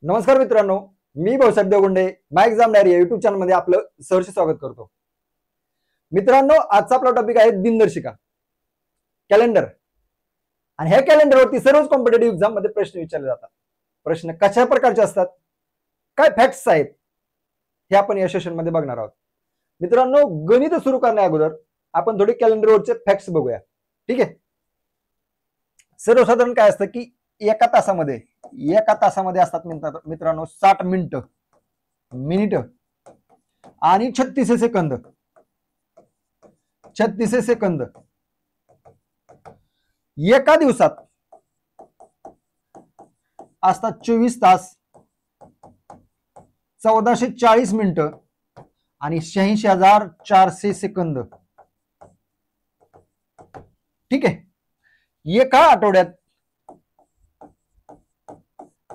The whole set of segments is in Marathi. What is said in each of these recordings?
नमस्कार मित्रांनो, मी भाऊसाहेब देवगुंडे माय एक्झाम डायरी या युट्यूब चॅनल मध्ये आपलं सहर्ष स्वागत करतो. मित्रांनो, आजचा आपला टॉपिक आहे दिनदर्शिका, कॅलेंडर. आणि ह्या कॅलेंडरवरती सर्वच कॉम्पिटेटिव्ह एक्झाम मध्ये प्रश्न विचारले जातात. प्रश्न कशा प्रकारचे असतात, काय फॅक्ट्स आहेत, हे आपण या सेशन मध्ये बघणार आहोत. मित्रांनो, गणित सुरू करण्या अगोदर आपण थोडी कॅलेंडरवरचे फॅक्ट्स बघूया. ठीक आहे. सर्वसाधारण काय असतं की एका तासामध्ये असतात मित्रांनो 60 मिनिट आणि 36 सेकंद. एका दिवसात असतात 24 तास, 1440 मिनिटं आणि 86,400 सेकंद. ठीक आहे. एका आठवड्यात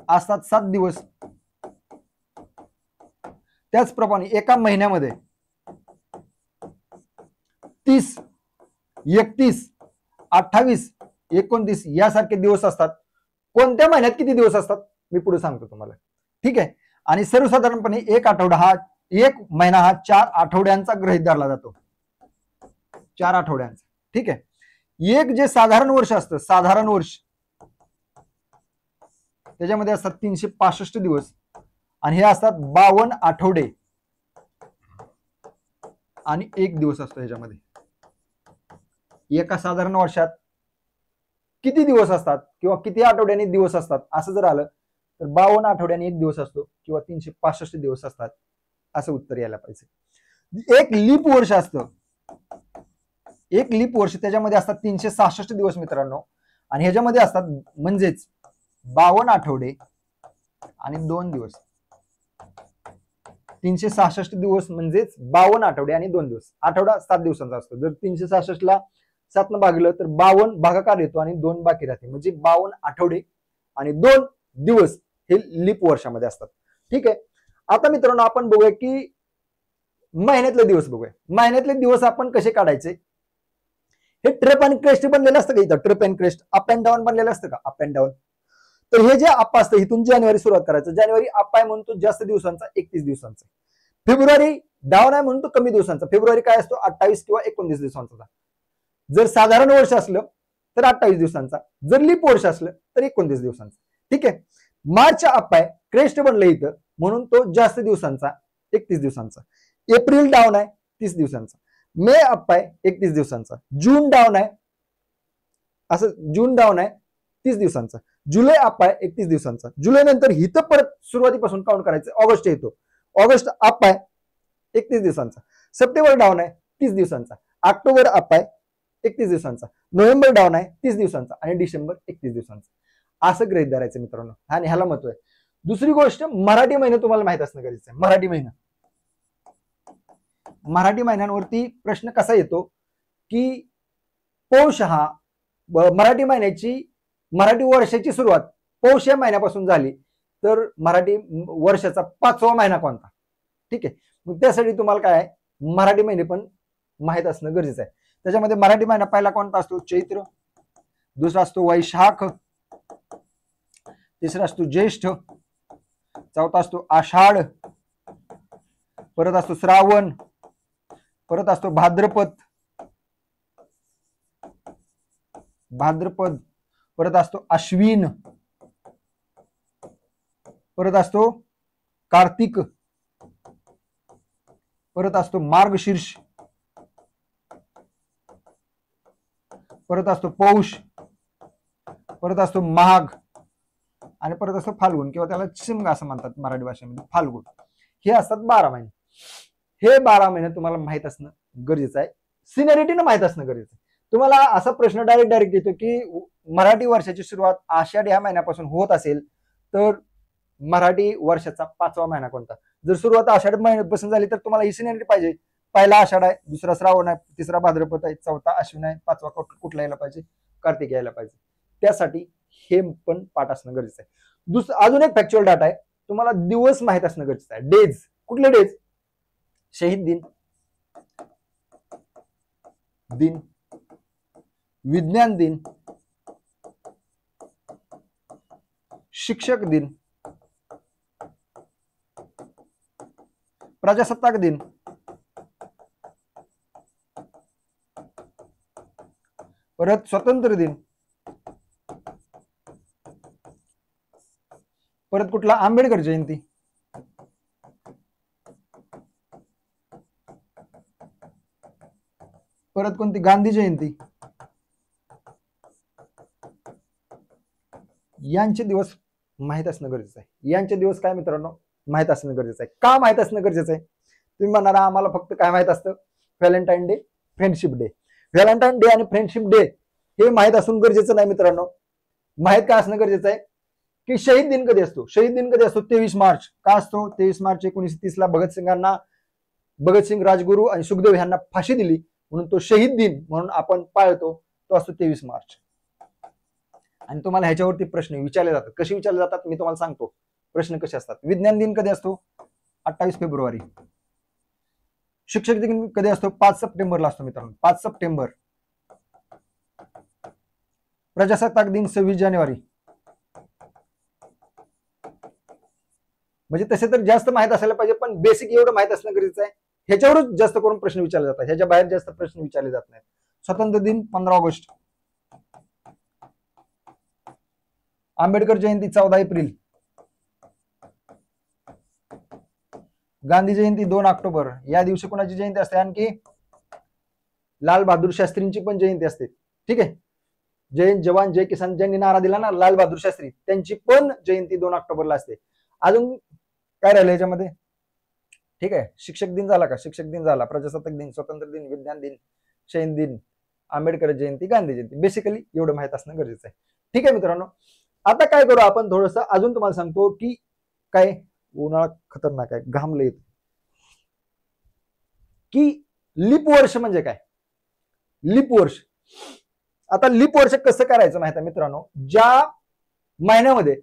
असतात 7 दिवस. त्याचप्रमाणे एका महिन्यामध्ये 30, 31, 28, 29 यासारखे दिवस असतात. कोणत्या महिन्यात किती दिवस असतात मी पुढे सांगतो तुम्हाला. ठीक आहे. आणि सर्वसाधारणपणे एक महिना हा 4 आठवड्यांचा गृहीत धरला जातो. 4 आठवड्यांचा. ठीक आहे. एक जे साधारण वर्ष असतं, साधारण वर्ष त्याच्यामध्ये असतात 365 दिवस आणि हे असतात 52 आठवडे आणि 1 दिवस असतो ह्याच्यामध्ये. एका साधारण वर्षात किती दिवस असतात किंवा किती आठवड्यांनी दिवस असतात असं जर आलं तर 52 आठवड्यांनी 1 दिवस असतो किंवा 365 दिवस असतात असं उत्तर यायला पाहिजे. एक लीप वर्ष असतं, एक लीप वर्ष त्याच्यामध्ये असतात 366 दिवस मित्रांनो. आणि ह्याच्यामध्ये असतात म्हणजेच 52 आठवडे आणि 2 दिवस. 366 दिवस म्हणजेच 52 आठवडे आणि 2 दिवस. आठवडा 7 दिवसांचा असतो. जर 366 ला 7 न भागलं तर 52 भागाकार येतो आणि 2 बाकी राहते. म्हणजे 52 आठवडे आणि 2 दिवस हे लीप वर्षामध्ये असतात. ठीक आहे. आता मित्रांनो आपण बघूया की महिन्यातले दिवस बघूया. महिन्यातले दिवस आपण कसे काढायचे. हे ट्रेप आणि क्रेस्ट बनलेलं असतं का इथं, ट्रेप and crest up and down बनलेलं असतं का, अप अँड डाऊन. तर हे जे अप असतं इथून जानेवारी सुरुवात करायचं. जानेवारी अप आहे म्हणून तो जास्त दिवसांचा 31 दिवसांचा. फेब्रुवारी डाऊन आहे म्हणून तो कमी दिवसांचा. फेब्रुवारी काय असतो 28 किंवा 29 दिवसांचा. जर साधारण वर्ष असलं तर 28 दिवसांचा, जर लीप वर्ष असलं तर 29 दिवसांचा. ठीक आहे. मार्च अप आहे, क्रेस्ट बनलं इथं म्हणून तो जास्त दिवसांचा 31 दिवसांचा. एप्रिल डाऊन आहे 30 दिवसांचा. मे अप आहे 31 दिवसांचा. जून डाऊन आहे, असं जून डाऊन आहे 30 दिवसांचा. जुलै अप आहे 31 दिवसांचा. जुलै नंतर हिथं परत सुरुवातीपासून काउंट करायचं. ऑगस्ट येतो, ऑगस्ट अप आहे 31 दिवसांचा. सप्टेंबर डाऊन आहे 30 दिवसांचा. ऑक्टोबर अप आहे 31 दिवसांचा. नोव्हेंबर डाऊन आहे 30 दिवसांचा आणि डिसेंबर 31 दिवसांचा. असं गृहीत धरायचं मित्रांनो. आणि ह्याला महत्व आहे. दुसरी गोष्ट, मराठी महिने तुम्हाला माहित असणं गरजेचं आहे. मराठी महिन्यांवरती प्रश्न कसा येतो की पौष हा मराठी महिन्याची, मराठी वर्षाची सुरुवात पौष या महिन्यापासून झाली तर मराठी वर्षाचा 5वा महिना कोणता. ठीक आहे. मग त्यासाठी तुम्हाला काय आहे, मराठी महिने पण माहित असणं गरजेचं आहे. त्याच्यामध्ये मराठी महिना पहिला कोणता असतो, चैत्र. दुसरा असतो वैशाख. तिसरा असतो ज्येष्ठ. चौथा असतो आषाढ. परत असतो श्रावण. परत असतो भाद्रपद. परत असतो अश्विन. परत असतो कार्तिक. परत असतो मार्गशीर्ष. परत असतो पौष. परत असतो माघ आणि परत असतो फाल्गुन किंवा त्याला शिमगा असं म्हणतात मराठी भाषेमध्ये, फाल्गुन. हे असतात 12 महिने. हे 12 महिने तुम्हाला माहित असणं गरजेचं आहे. सिनियरिटीनं माहित असणं गरजेचं आहे. तुम्हाला असा प्रश्न डायरेक्ट येतो की मराठी वर्षाची सुरुवात आषाढ या महिन्यापासून होत असेल तर मराठी वर्षाचा 5वा महिना कोणता. जर सुरुवात आषाढ महिन्यापासून झाली तर तुम्हाला ही सिनियरिटी पाहिजे. पहिला आषाढ आहे, दुसरा श्रावण आहे, तिसरा भाद्रपद आहे, चौथा अश्विन आहे, 5वा कुठला यायला पाहिजे, कार्तिक यायला पाहिजे. त्यासाठी हे पण पाठ असणं गरजेचं आहे. अजून एक फॅक्च्युअल डाटा आहे, तुम्हाला दिवस माहित असणं गरजेचं आहे. डेज, कुठले डेज, शहीद दिन, विज्ञान दिन, शिक्षक दिन, प्रजासत्ताक दिन, परत स्वातंत्र्य दिन, परत कुठला आंबेडकर जयंती, परत कोणती गांधी जयंती, यांचे दिवस माहित असणं गरजेचं आहे. यांचे दिवस काय मित्रांनो माहित असणं गरजेचं आहे. का माहित असणं गरजेचं आहे? तुम्ही म्हणणार आम्हाला फक्त काय माहित असतं, Valentine day, friendship day. Valentine day आणि फ्रेंडशिप डे हे माहित असून गरजेचं नाही मित्रांनो. माहित काय असणं गरजेचं आहे की शहीद दिन कधी असतो. शहीद दिन कधी असतो? 23 मार्च. का असतो? 23 मार्च 1930 ला भगतसिंग राजगुरू आणि सुखदेव यांना फाशी दिली म्हणून तो शहीद दिन म्हणून आपण पाळतो. तो असतो 23 मार्च. आणि तुम्हाला ह्याच्यावरती प्रश्न विचारले जातात. कसे विचारले जातात मी तुम्हाला सांगतो. प्रश्न कसे असतात. विज्ञान दिन कधी असतो? 28 फेब्रुवारी. शिक्षक दिन कधी असतो? 5 सप्टेंबरला असतो मित्रांनो. 5 सप्टेंबर. प्रजासत्ताक दिन 26 जानेवारी. म्हणजे तसे तर जास्त माहित असायला पाहिजे, पण बेसिक एवढं माहित असणं गरजेचं आहे. ह्याच्यावरच जास्त करून प्रश्न विचारले जातात. ह्याच्या बाहेर जास्त प्रश्न विचारले जात नाहीत. स्वातंत्र्य दिन 15 ऑगस्ट. आंबेडकर जयंती 14 एप्रिल. गांधी जयंती 2 ऑक्टोबर. या दिवशी कोणाची जयंती असते? आणखी लाल बहादूर शास्त्रींची पण जयंती असते. ठीक आहे. जय जवान जय किसान ज्यांनी नारा दिला ना, लाल बहादूर शास्त्री, त्यांची पण जयंती 2 ऑक्टोबरला असते. अजून काय राहिलं याच्यामध्ये? ठीक आहे. शिक्षक दिन झाला का? शिक्षक दिन झाला. प्रजासत्ताक दिन, स्वातंत्र्य दिन, विज्ञान दिन, शहीद दिन, आंबेडकर जयंती, गांधी जयंती. बेसिकली एवढं माहित असणं गरजेचं आहे. ठीक आहे मित्रांनो. आता काय करू आपण, थोडंसं अजून तुम्हाला सांगतो की काय उन्हाळा खतरनाक आहे, घाम लय येतो, की लीप वर्ष म्हणजे काय? लीप वर्ष. आता लीप वर्ष कसं करायचं माहिती आहे मित्रांनो? ज्या महिन्यामध्ये,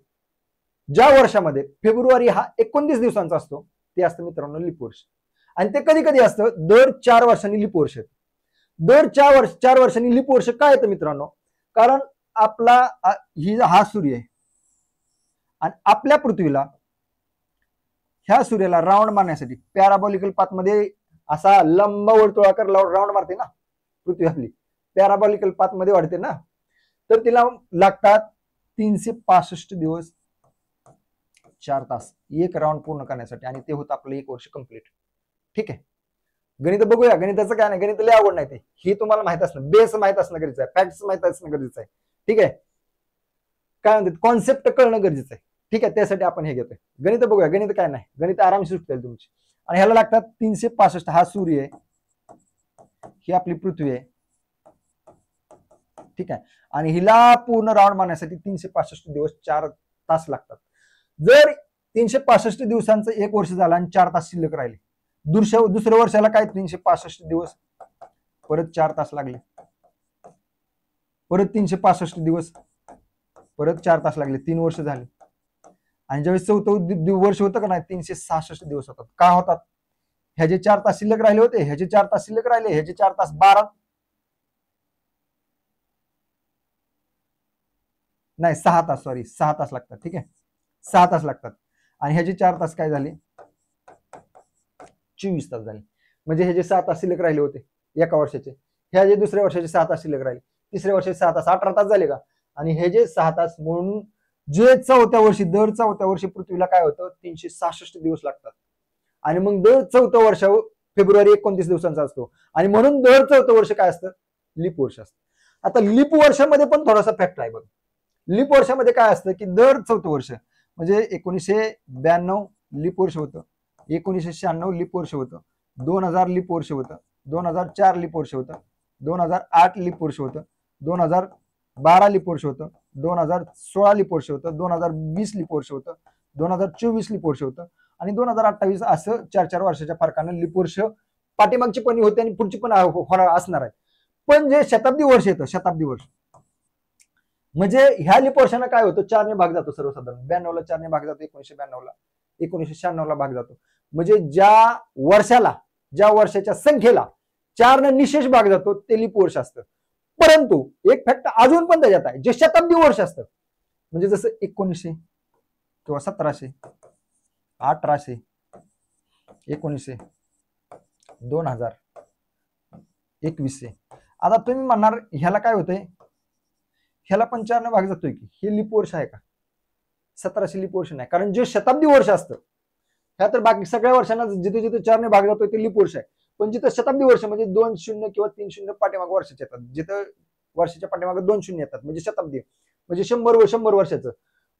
ज्या वर्षामध्ये फेब्रुवारी हा 29 दिवसांचा असतो ते असतं मित्रांनो लीप वर्ष. आणि ते कधी कधी असतं दर 4 वर्षांनी लीप वर्ष येतं. दर 4 वर्षांनी लीप वर्ष काय येतं मित्रांनो? कारण आपला हा सूर्य आहे आणि आपल्या पृथ्वीला, ह्या सूर्याला राऊंड मारण्यासाठी पॅराबॉलिकल पाथ मध्ये असा लंब वर्तुळाकार राऊंड मारते ना पृथ्वी आपली, पॅराबॉलिकल पाथ मध्ये वाढते ना, तर तिला लागतात 365 दिवस 4 तास एक राऊंड पूर्ण करण्यासाठी. आणि ते होतं आपलं 1 वर्ष कंप्लीट. ठीक आहे. गणित बघूया. गणिताचं काय नाही, गणित लय आवड नाही. ते हे तुम्हाला माहित असणं, बेस माहित असणं गरजेचं आहे, फॅक्ट्स माहित असणं गरजेचं आहे. ठीक आहे. काय म्हणतात, कॉन्सेप्ट कळणं गरजेचं आहे. ठीक आहे. त्यासाठी आपण हे घेतोय. गणित बघूया. गणित काय नाही, गणित आरामशीर सुटतील तुमची. आणि ह्याला लागतात 365. हा सूर्य आहे, ही आपली पृथ्वी आहे. ठीक आहे. आणि हिला पूर्ण राऊंड मारण्यासाठी 365 दिवस 4 तास लागतात. जर 365 दिवसांचं 1 वर्ष झालं आणि 4 तास शिल्लक राहिले, दुसऱ्या वर्षाला काय 365 दिवस परत 4 तास लागले, परत 365 दिवस परत 4 तास लागले, 3 वर्ष झाले. आणि ज्यावेळेस 4थं वर्ष होतं का नाही, 366 दिवस होतात. का होतात? ह्याचे 4 तास शिल्लक राहिले होते, ह्याचे 4 तास शिल्लक राहिले, ह्याचे 4 तास 12 नाही 6 तास, सॉरी 6 तास लागतात. ठीक आहे. 6 तास लागतात. आणि ह्याचे 4 तास काय झाले? 24 तास झाले. म्हणजे हे जे 6 तास शिल्लक राहिले होते एका वर्षाचे, ह्या जे दुसऱ्या वर्षाचे 6 तास शिल्लक राहिले, तिसऱ्या वर्षाचे 6 तास, 18 तास झाले का? आणि हे जे 6 तास म्हणून जे चौथ्या वर्षी पृथ्वीला काय होतं? 366 दिवस लागतात. आणि मग दर 4थं वर्ष फेब्रुवारी 29 दिवसांचा असतो. आणि म्हणून दर 4थं वर्ष काय असतं? लीप वर्ष असतं. आता लीप वर्षामध्ये पण थोडासा फॅक्ट आहे बघ. लीप वर्षामध्ये काय असतं की दर 4थं वर्ष, म्हणजे 1992 लीप वर्ष होतं, 1996 लीप वर्ष होतं, 2000 लीप वर्ष होतं, 2004 लीप वर्ष होतं, 2008 लीप वर्ष होतं, 2012 लीप वर्ष होतं, 2016 लीप वर्ष होतं, 2020 लीप वर्ष होतं, 2024 लीप वर्ष होतं आणि 2028. असं 4 वर्षाच्या फरकानं लीप वर्ष पाठीमागची पण होते आणि पुढची पण असणार आहे. पण जे शताब्दी वर्ष येतं, शताब्दी वर्ष म्हणजे ह्या लीप वर्षांना काय होतं? 4 ने भाग जातो सर्वसाधारण. 92 ला 4 ने भाग जातो, 1992 ला, 1996 ला भाग जातो. म्हणजे ज्या वर्षाला, ज्या वर्षाच्या संख्येला 4 ने निशेष भाग जातो ते लीप वर्ष असतं. परंतु एक फॅक्ट अजून पण त्याच्यात आहे, जे शताब्दी वर्ष असतं, म्हणजे जसं 1900 किंवा 1700, 1800, 1900, 2021. आता तुम्ही म्हणणार ह्याला काय होतंय, ह्याला पण 4 ने भाग जातोय की, हे लीप वर्ष आहे का? 1700 लीप वर्ष नाही, कारण जे शताब्दी वर्ष असतं ह्या तर बाकी सगळ्या वर्षांना जिथे जिथे 4 ने भाग जातोय ते लीप वर्ष आहे. पण जिथं शताब्दी वर्ष म्हणजे 2 शून्य किंवा 3 शून्य पाठीमाग वर्षाचे येतात, जिथं वर्षाच्या पाठीमागे 2 शून्य येतात म्हणजे शताब्दी, म्हणजे 100 वर्षाचं.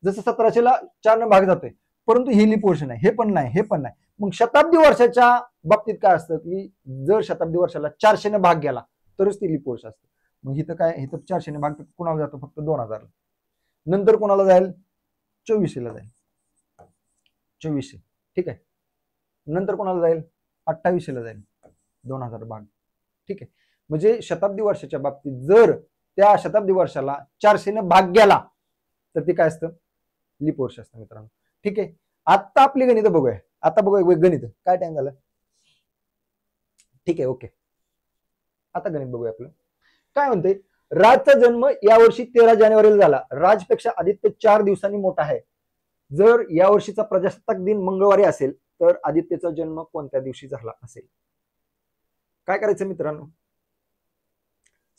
जसं 1700ला 4 ने भाग जातोय, परंतु हे लीप वर्ष नाही, हे पण नाही, हे पण नाही. मग शताब्दी वर्षाच्या बाबतीत काय असतं की जर शताब्दी वर्षाला 400 ने भाग गेला तरच ती लीप वर्ष असतं. मग इथं काय, इथं 400 ने भाग कुणाला जातो? फक्त 2000. नंतर कोणाला जाईल? 2400ला जाईल, 2400. ठीक आहे. नंतर कोणाला जाईल? 2800ला जाईल, 2000 भाग. ठीक आहे. म्हणजे शताब्दी वर्षाच्या बाबतीत जर त्या शताब्दी वर्षाला 400 ने भाग गेला तर ते काय असतं? लीप वर्ष असतं मित्रांनो. ठीक आहे. आता आपली गणित बघूया. आता बघूया गणित. काय टाइम झाला? ठीक आहे, ओके. आता गणित बघूया आपलं. काय म्हणते? राजचा जन्म यावर्षी 13 जानेवारीला झाला. राजपेक्षा आदित्य 4 दिवसांनी मोठा आहे. जर यावर्षीचा प्रजासत्ताक दिन मंगळवारी असेल तर आदित्यचा जन्म कोणत्या दिवशी झाला असेल? काय करायचं मित्रांनो?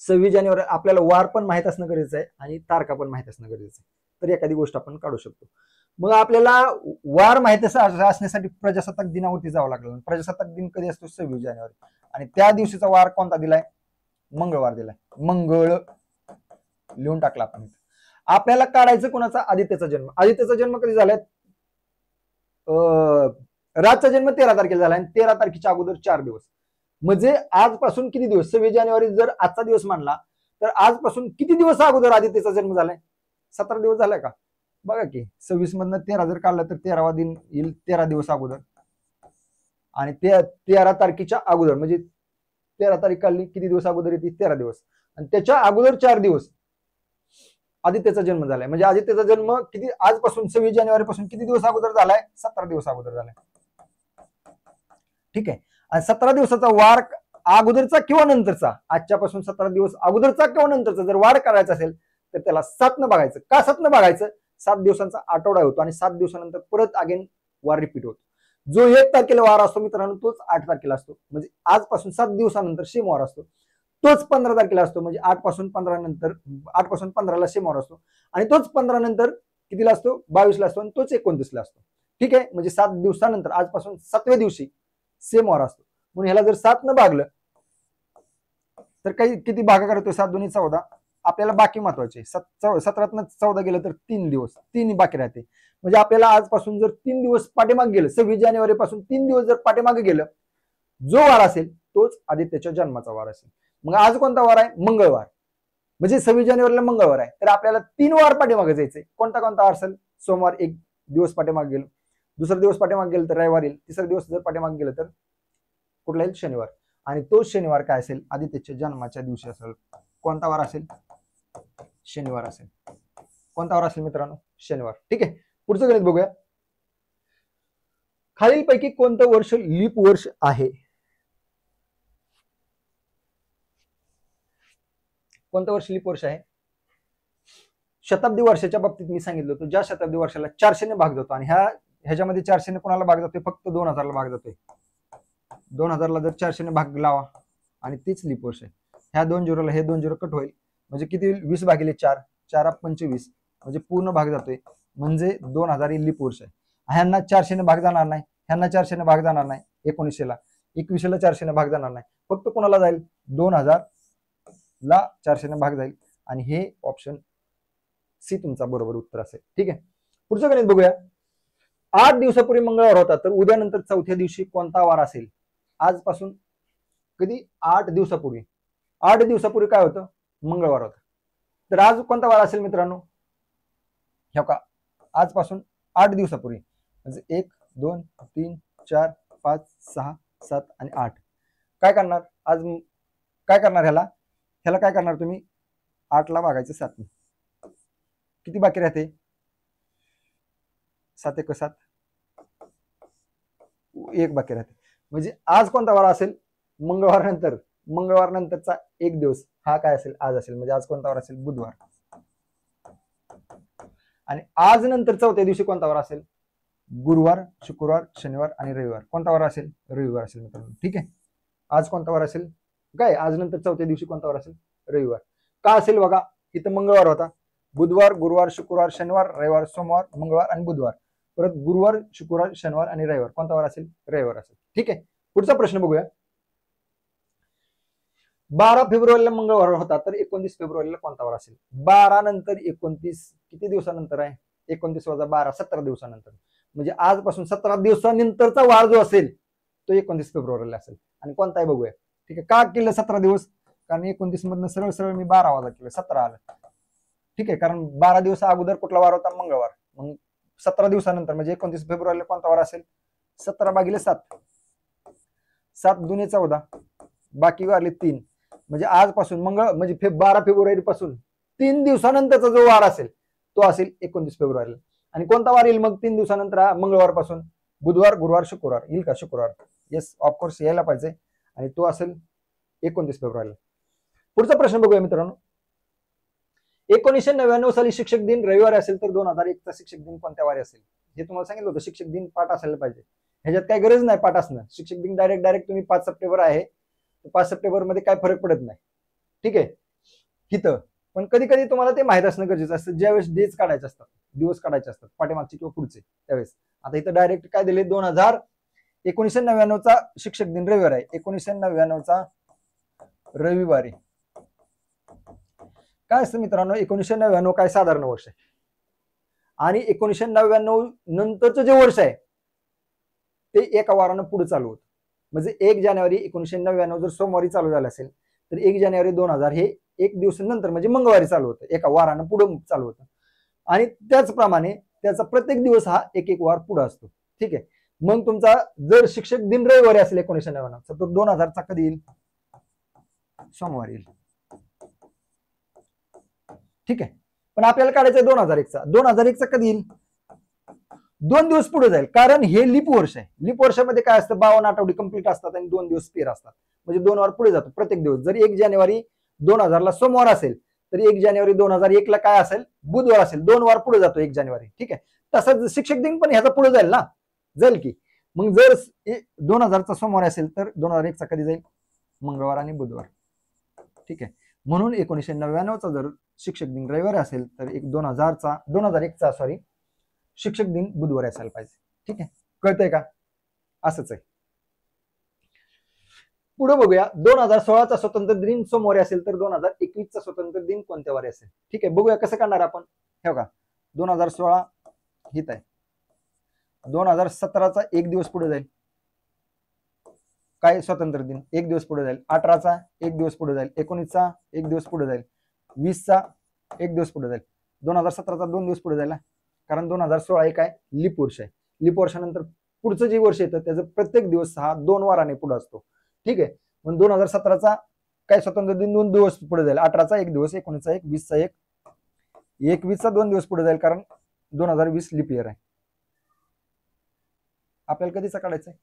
26 जानेवारी. आपल्याला वार पण माहित असणं गरजेचं आहे आणि तारखा पण माहित असणं गरजेचं आहे, तर एखादी गोष्ट आपण काढू शकतो. मग आपल्याला वार माहित असण्यासाठी प्रजासत्ताक दिनावरती जावं लागलं. प्रजासत्ताक दिन कधी असतो? 26 जानेवारी. आणि त्या दिवशीचा वार कोणता दिलाय? मंगळवार दिलाय. मंगळ लिहून टाकला आपण. आपल्याला काढायचं कोणाचा? आदित्यचा जन्म. आदित्यचा जन्म कधी झालाय? राजचा जन्म 13 तारखेला झाला आणि 13 तारखेच्या अगोदर 4 दिवस. म्हणजे आजपासून किती दिवस? 26 जानेवारी जर आजचा दिवस मानला तर आजपासून किती दिवस अगोदर आदित्यचा जन्म झालाय? 17 दिवस झालाय का? बघा की 26 मधनं 13 जर काढलं तर 13वा दिन येईल 13 दिवस अगोदर. आणि 13 तारखेच्या अगोदर म्हणजे 13 तारीख काढली किती दिवस अगोदर येते? 13 दिवस. आणि त्याच्या अगोदर 4 दिवस आदित्यचा जन्म झालाय. म्हणजे आदित्यचा जन्म किती आजपासून 26 जानेवारी पासून किती दिवस अगोदर झालाय? 17 दिवस अगोदर झालाय. ठीक आहे. आणि 17 दिवसाचा वार अगोदरचा किंवा नंतरचा, आजच्यापासून 17 दिवस अगोदरचा किंवा नंतरचा जर वार करायचा असेल तर त्याला 7 न बघायचं. का 7 न बघायचं? 7 दिवसांचा आठवडा होतो आणि 7 दिवसानंतर परत अगेन वार रिपीट होतो. जो 1 तारखेला वार असतो मित्रांनो तोच 8 तारखेला असतो. म्हणजे आजपासून 7 दिवसानंतर सेम वार असतो. तोच 15 तारखेला असतो. म्हणजे 8 पासून 15 नंतर 8 पासून 15ला सेम वार असतो. आणि तोच 15 नंतर कितीला असतो? 22ला असतो आणि तोच 29ला असतो. ठीक आहे. म्हणजे 7 दिवसानंतर आजपासून 7व्या दिवशी सेम वार असतो. म्हणून ह्याला जर 7 न भागलं तर काही किती भागाकार होतो? 7 दुनी 14. आपल्याला बाकी महत्वाचे. 17 14 गेलं तर 3 दिवस, 3 बाकी राहते. म्हणजे आपल्याला आजपासून जर 3 दिवस पाठीमागे गेलं, 26 जानेवारी पासून 3 दिवस जर पाठीमागे गेलं, जो वार असेल तोच आदित्यच्या जन्माचा वार असेल. मग आज कोणता वार आहे? मंगळवार. म्हणजे 26 जानेवारीला मंगळवार आहे. तर आपल्याला 3 वार पाठीमागे जायचंय. कोणता कोणता असेल? सोमवार 1 दिवस पाठीमागे गेलो, दुसरा दिवस पाठीमागे गेलं तर रविवार येईल, तिसरा दिवस जर पाठीमागे गेलं तर कुठला येईल? शनिवार. आणि तो शनिवार काय असेल? आदित्यच्या जन्माच्या दिवशी असेल. कोणता वार असेल? शनिवार असेल. कोणता वार असेल मित्रांनो? शनिवार. ठीक आहे. पुढचं गणित बघूया. खालीलपैकी कोणतं वर्ष लीप वर्ष आहे? कोणतं वर्ष लीप वर्ष आहे? शताब्दी वर्षाच्या बाबतीत मी सांगितलं होतं ज्या शताब्दी वर्षाला 400 ने भाग जातो आणि ह्याच्यामध्ये 400 ने कोणाला भाग जातोय? फक्त 2000 ला भाग जातोय. 2000 ला जर 400 ने भाग लावा आणि तीच लीप वर्ष आहे. ह्या 2 झिरोला हे 2 झिरो कट होईल. म्हणजे किती होईल? 20 भागिले 4, 4 25 म्हणजे पूर्ण भाग जातोय. म्हणजे 2000 ही लीप वर्ष आहे. ह्यांना 400 ने भाग जाणार नाही, ह्यांना 400 ने भाग जाणार नाही. 1900ला 2100ला 400 ने भाग जाणार नाही. फक्त कोणाला जाईल? 2000 ला 400 ने भाग जाईल. आणि हे ऑप्शन सी तुमचा बरोबर उत्तर असेल. ठीक आहे. पुढचं गणित बघूया. 8 दिवसापूर्वी मंगळवार होता तर उद्यानंतर 4थ्या दिवशी कोणता वार असेल? आजपासून कधी? 8 दिवसापूर्वी. 8 दिवसापूर्वी काय होतं? मंगळवार होता. तर आज कोणता वार असेल मित्रांनो? ह्या का आजपासून 8 दिवसापूर्वी म्हणजे 1 2 3 4 5 6 7 आणि 8. काय करणार? आज काय करणार? ह्याला काय करणार तुम्ही? 8 ला भागायचं 7 ने. किती बाकी राहते? 7 1 7, 1 बाकी राहते. म्हणजे आज कोणता वार असेल? मंगळवार नंतर. मंगळवार नंतरचा 1 दिवस हा काय असेल? आज असेल. म्हणजे आज कोणता वार असेल? बुधवार. आणि आज नंतर 4थ्या दिवशी कोणता वार असेल? गुरुवार, शुक्रवार, शनिवार आणि रविवार. कोणता वार असेल? रविवार असेल मित्रांनो. ठीक आहे. आज कोणता वार असेल? काय आज नंतर चौथ्या दिवशी कोणता वार असेल? रविवार. का असेल बघा, इथं मंगळवार होता. बुधवार, गुरुवार, शुक्रवार, शनिवार, रविवार, सोमवार, मंगळवार आणि बुधवार. परत गुरुवार, शुक्रवार, शनिवार आणि रविवार. कोणता वार असेल? रविवार असेल. ठीक आहे. पुढचा प्रश्न बघूया. 12 फेब्रुवारीला मंगळवार होता, तर 29 फेब्रुवारीला कोणता वार असेल? 12 नंतर 29 किती दिवसानंतर आहे? 29 वजा 12 17 दिवसानंतर. म्हणजे आजपासून 17 दिवसानंतरचा वार जो असेल तो 29 फेब्रुवारीला असेल. आणि कोणता आहे बघूया. ठीक आहे. का केलं 17 दिवस? कारण 29 मधनं सरळ सरळ मी 12 वाजा केलं, 17 आलं. ठीक आहे. कारण 12 दिवसा अगोदर कुठला वार होता? मंगळवार. मग 17 दिवसानंतर म्हणजे 29 फेब्रुवारीला कोणता वार असेल? 17 भागिले 7, 7 दुने 14, बाकी वारले 3. म्हणजे आजपासून म्हणजे 12 फेब्रुवारी पासून 3 दिवसानंतरचा जो वार असेल तो असेल 29 फेब्रुवारीला. आणि कोणता वार येईल मग 3 दिवसानंतर? मंगळवार पासून बुधवार, गुरुवार, शुक्रवार येईल का? शुक्रवार. येस, ऑफकोर्स यायला पाहिजे. आणि तो असेल 29 फेब्रुवारीला. पुढचा प्रश्न बघूया मित्रांनो. 1999 साली शिक्षक दिन रविवारी असेल तर 2001 चा शिक्षक दिन कोणत्या वारी असेल? हे तुम्हाला सांगितलं होतं, शिक्षक दिन पाठ असायला पाहिजे. ह्याच्यात काही गरज नाही पाठ असणं. शिक्षक दिन डायरेक्ट तुम्ही 5 सप्टेंबर आहे, 5 सप्टेंबर मध्ये काय फरक पडत नाही. ठीक आहे. इथं पण कधी कधी तुम्हाला ते माहित असणं गरजेचं असतं. ज्यावेळेस डेज काढायचे असतात, दिवस काढायचे असतात, पाठीमागचे किंवा पुढचे, त्यावेळेस. आता इथं डायरेक्ट काय दिले? 1999 चा शिक्षक दिन रविवार आहे. 1999 चा रविवारी काय असतं मित्रांनो? 1999 काय साधारण वर्ष आहे. आणि 1999 नंतरचं जे वर्ष आहे ते एका वारानं पुढे चालू होतं. म्हणजे 1 जानेवारी 1999 जर सोमवारी चालू झालं असेल तर 1 जानेवारी 2000 हे एक दिवस नंतर म्हणजे मंगळवारी चालू होतं, एका वारानं पुढे चालू होतं. आणि त्याचप्रमाणे त्याचा प्रत्येक दिवस हा एक एक वार पुढे असतो. ठीक आहे. मग तुमचा जर शिक्षक दिन रविवारी असेल 1999 तर 2000 चा कधी येईल? सोमवारी येईल. ठीक आहे. पण आपल्याला काढायचं आहे 2001 चा. 2001 चा कधी येईल? 2 दिवस पुढे जाईल. कारण हे लीप वर्ष आहे. लीप वर्षामध्ये काय असतं? 52 आठवडे कंप्लीट असतात आणि 2 दिवस स्पेअर असतात. म्हणजे 2 वार पुढे जातो प्रत्येक दिवस. जर 1 जानेवारी 2000 ला सोमवार असेल तर 1 जानेवारी 2001 ला काय असेल? बुधवार असेल. 2 वार पुढे जातो 1 जानेवारी. ठीक आहे. तसंच शिक्षक दिन पण ह्याचा पुढे जाईल ना, जाईल की. मग जर 2000 चा सोमवार असेल तर 2001 चा कधी जाईल? मंगळवार आणि बुधवार. ठीक आहे. म्हणून 1999 चा जर शिक्षक दिन रविवारी असेल तर 2001 चा शिक्षक दिन बुधवारी असायला पाहिजे. ठीक आहे. कळतंय का? असंच आहे. पुढे बघूया. 2016 चा स्वातंत्र्य दिन सोमवारी असेल तर 2021 चा स्वातंत्र्य दिन कोणत्या वारी असेल? ठीक आहे. बघूया कसं काढणार आपण. हे बघा, 2016 हित आहे. 2017 चा एक दिवस पुढे जाईल. काय? स्वातंत्र्य दिन एक दिवस पुढे जाईल. 18 चा एक दिवस पुढे जाईल. 19 चा एक दिवस पुढे जाईल. 20 चा एक दिवस पुढे जाईल. 2017 चा 2 दिवस पुढे जाईल. कारण 2016 एक आहे लीप वर्ष आहे. लीप वर्षानंतर पुढचं जे वर्ष येतं त्याचं प्रत्येक दिवस हा 2 वाराने पुढे असतो. ठीक आहे. मग 2017 चा काय स्वातंत्र्य दिन 2 दिवस पुढे जाईल. 18 चा एक दिवस, 19 चा एक, 20 चा एक, 21 चा 2 दिवस पुढे जाईल कारण 2020 लीप इयर आहे. आपल्याला कधीचा काढायचं आहे?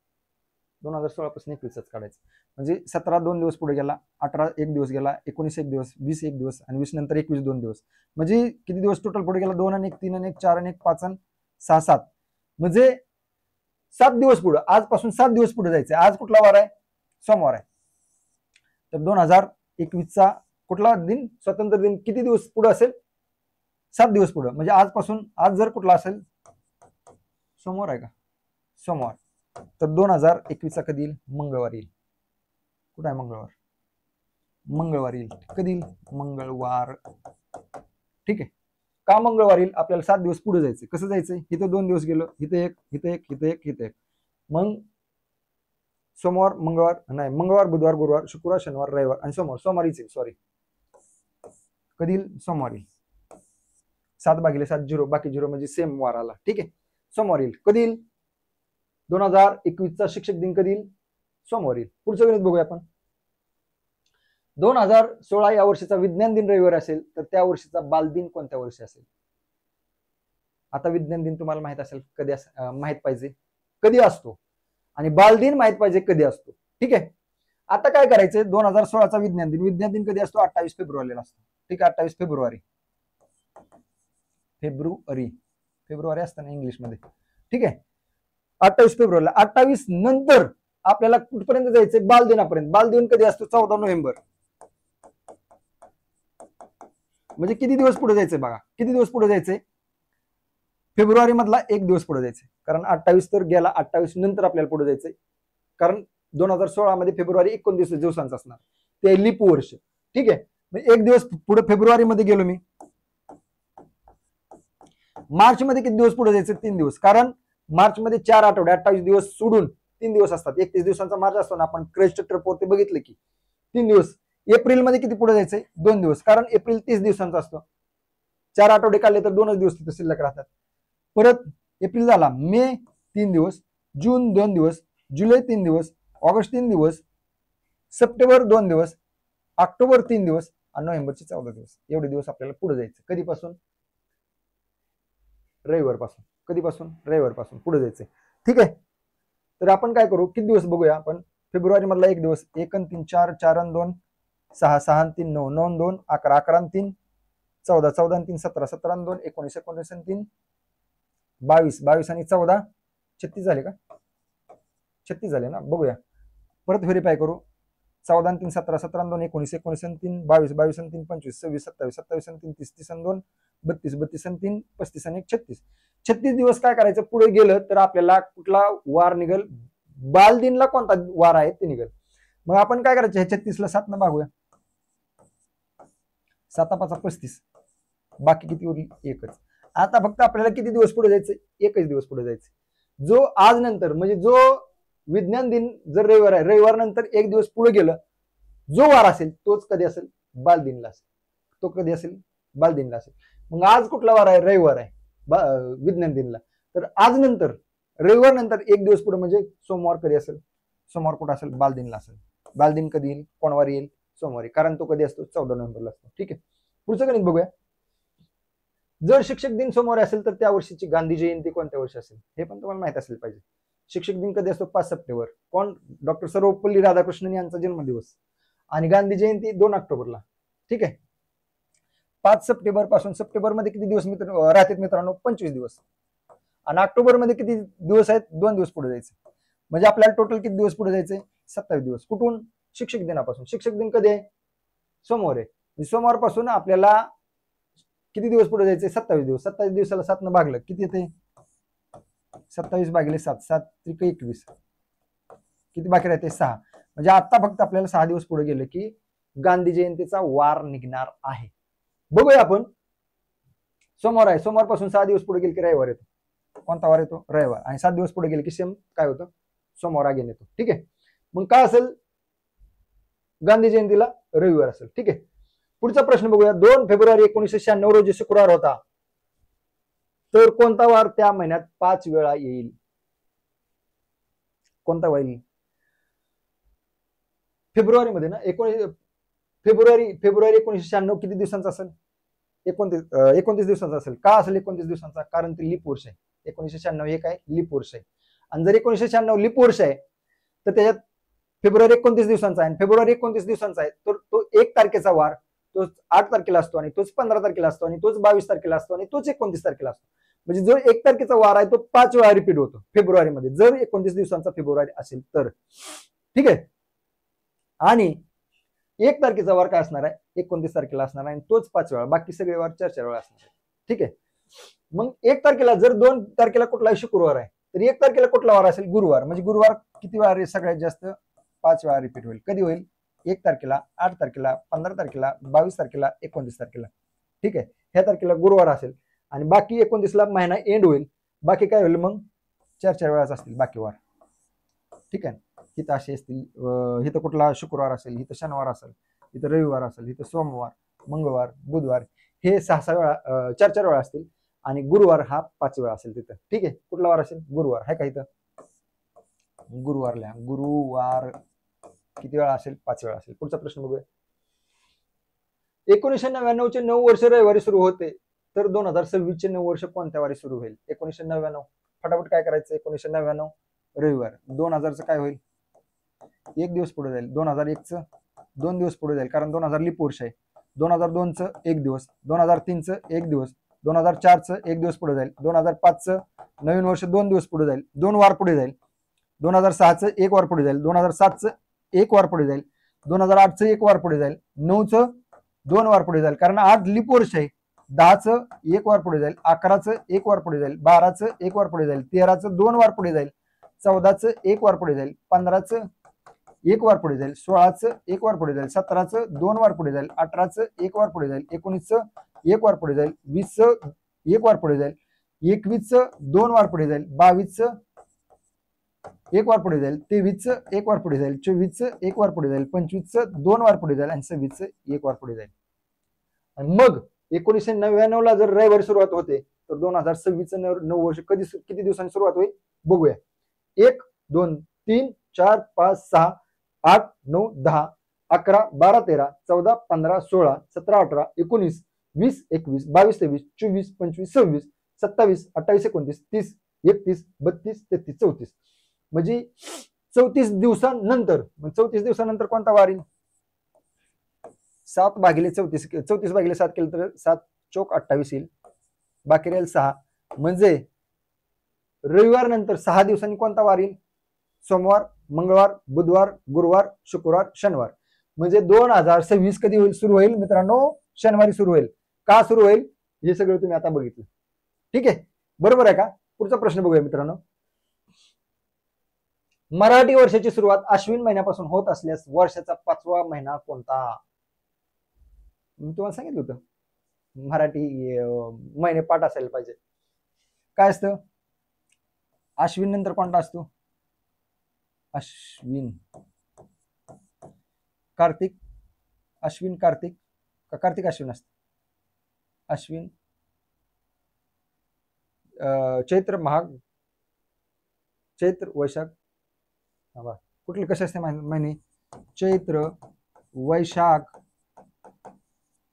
2016 पासून 21 काढायचं. म्हणजे 17 2 दिवस पुढे गेला, 18 एक दिवस गेला, 19 एक दिवस, 20 एक दिवस आणि 20 नंतर 21 2 दिवस. म्हणजे किती दिवस टोटल पुढे गेला? 2 आणि 1 3 आणि 1 4 आणि 1 5 आणि 6 7. म्हणजे 7 दिवस पुढे. आजपासून 7 दिवस पुढे जायचंय. आज कुठला वार आहे? सोमवार आहे. तर 2021 चा कुठला दिन? स्वातंत्र्य दिन किती दिवस पुढे असेल? 7 दिवस पुढे. म्हणजे आजपासून आज जर कुठला असेल? सोमवार आहे का? सोमवार. तर 2021 चा कधी येईल? मंगळवार येईल. कुठं आहे मंगळवार? मंगळवार येईल. कधी येईल? मंगळवार. ठीक आहे. का मंगळवार येईल? आपल्याला 7 दिवस पुढे जायचंय. कसं जायचंय? इथं 2 दिवस गेलो, इथं एक, इथं एक, इथं एक, इथं एक. मग सोमवार, मंगळवार नाही, मंगळवार, बुधवार, गुरुवार, शुक्रवार, शनिवार, रविवार आणि सोमवारीच येईल. सॉरी, कधी येईल? सोमवार येईल. 7 भागिले 7 0, बाकी 0 म्हणजे सेम वार आला. ठीक आहे. सोमवार येईल. कधी येईल? 2021 चा शिक्षक दिन कधी येईल? सोमवार येईल. पुढचं गणित बघूया आपण. 2016 या वर्षीचा विज्ञान दिन रविवार असेल तर त्या वर्षीचा बालदिन कोणत्या वर्षी असेल? आता विज्ञान दिन तुम्हाला माहित असेल कधी माहित पाहिजे कधी असतो आणि बालदिन माहित पाहिजे कधी असतो. ठीक आहे. आता काय करायचंय? 2016 चा विज्ञान दिन कधी असतो? 28 फेब्रुवारीला असतो. ठीक आहे. 28 फेब्रुवारी. फेब्रुवारी असतं ना इंग्लिश मध्ये. ठीक आहे. 28 फेब्रुवारीला. 28 नंतर आपल्याला कुठपर्यंत जायचंय? बालदिनापर्यंत. बालदिन कधी असतो? 14 नोव्हेंबर. म्हणजे किती दिवस पुढे जायचंय बघा, किती दिवस पुढे जायचंय? फेब्रुवारी मधला एक दिवस पुढे जायचंय, कारण 28 तर गेला, 28 नंतर आपल्याला पुढे जायचंय, कारण 2016 मध्ये फेब्रुवारी 29 दिवसांचा असणार, ते लिप वर्ष. ठीक आहे, एक दिवस पुढे फेब्रुवारी मध्ये गेलो मी. मार्च मध्ये किती दिवस पुढे जायचे? 3 दिवस, कारण मार्च मध्ये 4 आठवडे 28 दिवस सोडून 3 दिवस असतात. 31 दिवसांचा मार्च असतो ना, आपण क्रेस्ट ट्रपवरती बघितलं की 3 दिवस. एप्रिल मध्ये किती पुढे जायचंय? 2 दिवस, कारण एप्रिल 30 दिवसांचा असतो. 4 आठवडे काढले तर 2च दिवस तिथे शिल्लक राहतात. परत एप्रिल झाला, मे 3 दिवस, जून 2 दिवस, जुलै 3 दिवस, ऑगस्ट 3 दिवस, सप्टेंबर 2 दिवस, ऑक्टोबर 3 दिवस आणि नोव्हेंबरचे 14 दिवस. एवढे दिवस आपल्याला पुढे जायचं. कधीपासून? रविवार पासून. कधीपासून? रविवार पासून पुढे जायचंय. ठीक आहे, तर आपण काय करू, किती दिवस बघूया आपण. फेब्रुवारी मधला एक दिवस, 1 आणि 3 4, 4 आणि 2 6, 6 आणि 3 9, 9 आणि 2 11, 11 आणि 3 14, 14 आणि 3 17, 17 आणि 2 19, 19 आणि 3 22, 22 आणि 14 36 झाले का? 36 झाले ना, बघूया परत व्हेरीफाय करू. 14 आणि 3 17, 17 आणि 2 19, 19 आणि 3 22, 22 आणि 3 25, 26 27, 27 आणि 3 30, 30 आणि 2 32, 32 आणि 3 35 आणि 1 36. 36 दिवस काय करायचं? पुढे गेलं तर आपल्याला कुठला वार निघल? बालदिनला कोणता वार आहे ते निघल. मग आपण काय करायचं? हे 36 ला 7 न भागूया. 7 5 35, बाकी किती उरली? एकच. आता फक्त आपल्याला किती दिवस पुढे जायचं? एकच दिवस पुढे जायचं. जो आज नंतर, म्हणजे जो विज्ञान दिन जर रविवार आहे, रविवार नंतर एक दिवस पुढे गेलं, जो वार असेल तोच कधी असेल? बालदिनला असेल. तो कधी असेल? बालदिनला असेल. मग आज कुठला वार आहे? रविवार आहे विज्ञान दिनला. तर आज नंतर, रविवार नंतर एक दिवस पुढे म्हणजे सोमवार कधी असेल? सोमवार कुठं असेल? बालदिनला असेल. बालदिन कधी येईल? कोण येईल? सोमवारी, कारण तो कधी असतो? 14 नोव्हेंबरला असतो. ठीक आहे, पुढचं गणित बघूया. जर शिक्षक दिन सोमवारी असेल तर त्या वर्षीची गांधी जयंती कोणत्या वर्षी असेल? हे पण तुम्हाला माहित असले पाहिजे. शिक्षक दिन कधी असतो? 5 सप्टेंबर. कोण? डॉक्टर सर्वपल्ली राधाकृष्णन यांचा जन्मदिवस. आणि गांधी जयंती 2 ऑक्टोबरला. ठीक आहे, 5 सप्टेंबर पासून सप्टेंबर मध्ये किती दिवस राहतात मित्रांनो? 25 दिवस. आणि ऑक्टोबर मध्ये किती दिवस आहेत? 2 दिवस पुढे जायचे. म्हणजे आपल्याला टोटल किती दिवस पुढे जायचे? 27 दिवस. कुठून? शिक्षक दिनापासून. शिक्षक दिन कधी आहे? सोमवार आहे. सोमवार पासून आपल्याला किती दिवस पुढे जायचे? 27 दिवस. 27 दिवसाला 7 न भागलं किती येते? 27 भागिले 7, 7 त्रिक 21. किती बाकी राहते? 6. म्हणजे आता फक्त आपल्याला 6 दिवस पुढे गेले की गांधी जयंतीचा वार निघणार आहे. बघूया आपण. सोमवार आहे, सोमवार पासून 6 दिवस पुढे गेले की रविवार येतो. कोणता वार येतो? रविवार. आणि 7 दिवस पुढे गेले की सेम काय होतं? सोमवार अगेन येतो. ठीक आहे, मग काय असेल? गांधी जयंतीला रविवार असेल. ठीक आहे, पुढचा प्रश्न बघूया. 2 फेब्रुवारी 1996 रोजी शुक्रवार होता, तर कोणता वार त्या महिन्यात 5 वेळा येईल? कोणता येईल? फेब्रुवारी मध्ये ना, फेब्रुवारी 1996 किती दिवसांचा असेल? 29 दिवसांचा असेल. का असेल 29 दिवसांचा? कारण ते लीप वर्ष आहे. 1996 हे काय? लीप वर्ष आहे. आणि जर 1996 लीप वर्ष आहे तर त्याच्यात फेब्रुवारी 29 दिवसांचा आहे. फेब्रुवारी 29 दिवसांचा आहे तर तो 1 तारखेचा वार तोच 8 तारखेला असतो, आणि तोच 15 तारखेला असतो, आणि तोच 22 तारखेला असतो, आणि तोच 29 तारखेला असतो. म्हणजे जो 1 तारखेचा वार आहे तो 5 वेळा रिपीट होतो फेब्रुवारीमध्ये, जर 29 दिवसांचा फेब्रुवारी असेल तर. ठीक आहे, आणि 1 तारखेचा वार काय असणार आहे? 29 तारखेला असणार आहे, आणि तोच 5 वेळा. बाकी सगळे वार 4 वेळा असणार आहे. ठीक आहे, मग 1 तारखेला जर 2 तारखेला कुठलाही शुक्रवार आहे तर 1 तारखेला कुठला वार असेल? गुरुवार. म्हणजे गुरुवार किती वेळा सगळ्यात जास्त? 5 वेळा रिपीट होईल. कधी होईल? 1 तारखेला, 8 तारखेला, 15 तारखेला, 22 तारखेला, 29 तारखेला. ठीक आहे, ह्या तारखेला गुरुवार असेल, आणि बाकी 29ला महिना एंड होईल. बाकी काय होईल? मग 4 वेळाच असतील बाकी वार. ठीक आहे, इथं असे असतील, इथं कुठला शुक्रवार असेल, इथं शनिवार असेल, इथं रविवार असेल, इथं सोमवार, मंगळवार, बुधवार, हे 6 वेळा 4 वेळा असतील, आणि गुरुवार हा 5 वेळा असेल तिथं. ठीक आहे, कुठला वार असेल? गुरुवार. आहे का इथं? गुरुवारला गुरुवार किती वेळा असेल? 5 वेळा असेल. पुढचा प्रश्न बघूया. 1999 चे 9 वर्ष रविवारी सुरू होते, तर 2026 चे 9 वर्ष कोणत्या वारी सुरू होईल? 1999 फटाफट काय करायचं? 1999 रविवार. 2000 चं काय होईल? 1 दिवस पुढे जाईल. 2001 चं 2 दिवस पुढे जाईल, कारण 2000 लीप वर्ष आहे. 2002 चं 1 दिवस, 2003 चं 1 दिवस, 2004चं 1 दिवस पुढे जाईल, 2005चं नवीन वर्ष 2 दिवस पुढे जाईल, 2 वार पुढे जाईल, 2006चं 1 वार पुढे जाईल, 2007चं 1 वार पुढे जाईल, 2008चं 1 वार पुढे जाईल, 9चं 2 वार पुढे जाईल, कारण 8 लीप वर्ष आहे, 10चं 1 वार पुढे जाईल, 11चं 1 वार पुढे जाईल, 12चं 1 वार पुढे जाईल, 13चं 2 वार पुढे जाईल, 14चं 1 वार पुढे जाईल, 15चं 1 वार पुढे जाईल, 16चं 1 वार पुढे जाईल, 17चं 2 वार पुढे जाईल, 18चं 1 वार पुढे जाईल, 19चं 1 वार पुढे जाईल, 20चं 1 वार पुढे जाईल, 21चं 2 वार पुढे जाईल, 22चं 1 वार पुढे जाईल, 23चं 1 वार पुढे जाईल, 24चं 1 वार पुढे जाईल, 25चं 2 वार पुढे जाईल आणि 26चं 1 वार पुढे जाईल. आणि मग 1999 ला जर रविवारी सुरुवात होते तर 2026चं 9 वर्ष किती दिवसांनी सुरुवात होईल बघूया. 1 2 3 4 5 6 8 9 10 11 12 13 14 15 16 17 18 19 20 21 22 23 24 25 26 27 28 29 30 31 32 33 34 म्हणजे 34 दिवसानंतर. 34 दिवसानंतर कोणता वार येईल? 7 भागिले 34 34 भागिले 7 केलं तर 7 चौक 28 येईल, बाकी राहील 6. म्हणजे रविवार नंतर 6 दिवसांनी कोणता वार येईल? सोमवार, मंगळवार, बुधवार, गुरुवार, शुक्रवार, शनिवार. म्हणजे 2026 कधी होईल सुरू होईल मित्रांनो? शनिवारी सुरू होईल. का सुरू होईल हे सगळं तुम्ही आता बघितलं. ठीक आहे, बरोबर आहे का? पुढचा प्रश्न बघूया मित्रांनो. मराठी वर्षाची सुरुवात अश्विन महिन्यापासून होत असल्यास वर्षाचा 5वा महिना कोणता? मी तुम्हाला सांगितलं होतं मराठी महिने पाठ असायला पाहिजे. काय असतं? अश्विन नंतर कोणता असतो? अश्विन, कार्तिक, अश्विन कार्तिक का कार्तिक अश्विन असतं? अश्विन, चैत्र, माघ, चैत्र, वैशाख. कुठले कसे असते महिने? चैत्र, वैशाख,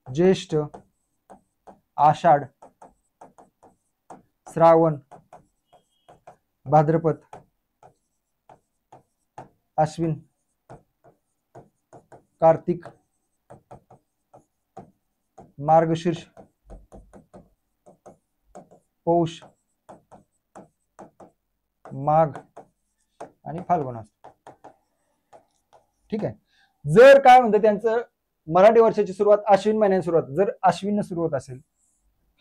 ज्येष्ठ, आषाढ, श्रावण, भाद्रपद, अश्विन, कार्तिक, मार्गशीर्ष, पौष, माघ आणि फाल्गुन असतो. ठीक आहे. जर काय म्हणतं त्यांचं मराठी वर्षाची सुरुवात अश्विन महिन्याने सुरुवात, जर अश्विन सुरुवात असेल,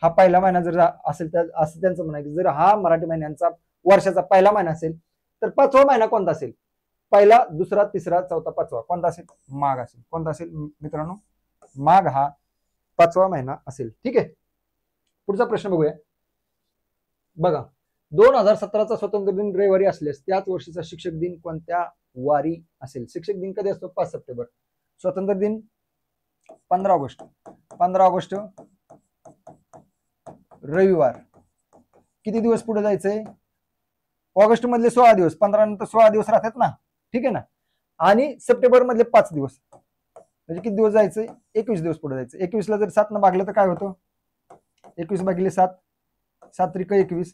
हा पहिला महिना जर असेल तर असं त्यांचं म्हणायचं, जर हा मराठी महिन्यांचा वर्षाचा पहिला महिना असेल तर 5वा महिना कोणता असेल? पहिला, दुसरा, तिसरा, चौथा, 5वा कोणता असेल? माघ असेल. कोणता असेल मित्रांनो? माघ हा 5वा महिना असेल. ठीक आहे. पुढचा प्रश्न बघूया. बघा, 2017चा स्वातंत्र्य दिन रविवारी असल्यास त्याच वर्षीचा शिक्षक दिन कोणत्या वारी असेल? शिक्षक दिन कधी असतो? 5 सप्टेंबर. स्वातंत्र्य दिन 15 ऑगस्ट. 15 ऑगस्ट रविवार. किती दिवस पुढे जायचंय? ऑगस्ट मधले 16 दिवस, 15 नंतर 16 दिवस राहतात ना. ठीक आहे ना. आणि सप्टेंबर मधले 5 दिवस, म्हणजे किती दिवस जायचंय? 21 दिवस पुढे जायचं. 21 ला जर 7 न भागलं तर काय होतं? 21 भागिले 7, 7 त्रिक 21,